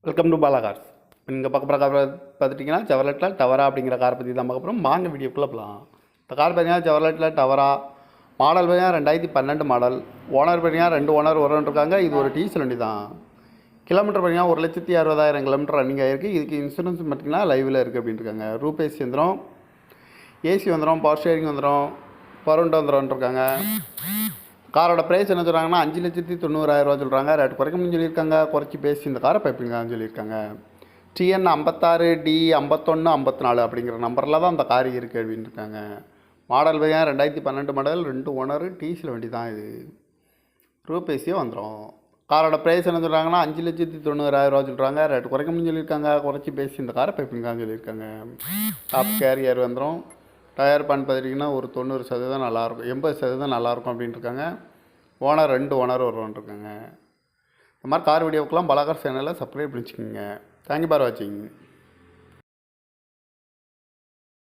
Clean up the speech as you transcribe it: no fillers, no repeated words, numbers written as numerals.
Welcome to Bala cars. இப்போ நீங்கள் பார்க்க போகிற கார் பார்த்துட்டிங்கன்னா செவர்லெட்டில் டவரா அப்படிங்கிற கார் பற்றி தான் பார்க்க போகிறோம். வாங்க வீடியோக்குள்ளே போகலாம். இந்த கார் பார்த்தீங்கன்னா செவர்லெட்டில் டவரா மாடல் பார்த்தீங்கன்னா 2012 மாடல். ஓனர் பார்த்தீங்கன்னா 2 ஓனர் இருக்காங்க. இது ஒரு டீசல் வண்டி தான். கிலோமீட்டர் பார்த்தீங்கன்னா 1,60,000 கிலோமீட்டர் ரன்னிங் ஆகிருக்கு. இதுக்கு இன்சூரன்ஸ் பார்த்தீங்கன்னா லைவில் இருக்குது அப்படின்ட்டு இருக்காங்க. ரூப் ஏசி வந்துடும், ஏசி வந்துடும், பவர் ஸ்டேரிங் வந்துடும், பவர் விண்டோ வந்துடும்ன்ட்ருக்காங்க. காரோட ப்ரைஸ் என்ன சொல்கிறாங்கன்னா 5,90,000 சொல்கிறாங்க. ரேட் குறைக்கணும்னு சொல்லியிருக்காங்க. குறைச்சி பேசி இந்த காரை பைப்பிங்கன்னு சொல்லியிருக்காங்க. TN 56D 51 54 அப்படிங்கிற நம்பரில் தான் அந்த கார் இருக்குது அப்படின்னு இருக்காங்க. மாடல் பையன் 2012 மாடல், 2 ஓனர், டீசல் வண்டி தான் இது. ரூப் ஏசியே வந்துடும். காரோட ப்ரைஸ் என்ன சொல்கிறாங்கன்னா 5,90,000 சொல்கிறாங்க. ரேட் குறைக்கணும்னு சொல்லியிருக்காங்க. குறைச்சி பேசி இந்த காரை பைப்பிங்கன்னு சொல்லியிருக்காங்க. டாப் கேரியர் வந்துடும். டயர் பண்ண பார்த்துட்டிங்கன்னா ஒரு 90% நல்லாயிருக்கும், 80% நல்லாயிருக்கும் அப்படின்ட்டு இருக்காங்க. ஓனர் 2 ஓனர் வருவான்ட்ருக்காங்க. இந்த மாதிரி கார் வீடியோக்கெலாம் பாலா கார் சேனலில் சப்ஸ்கிரைப் பண்ணிச்சுக்கோங்க. தேங்க்யூ ஃபார் வாட்சிங்.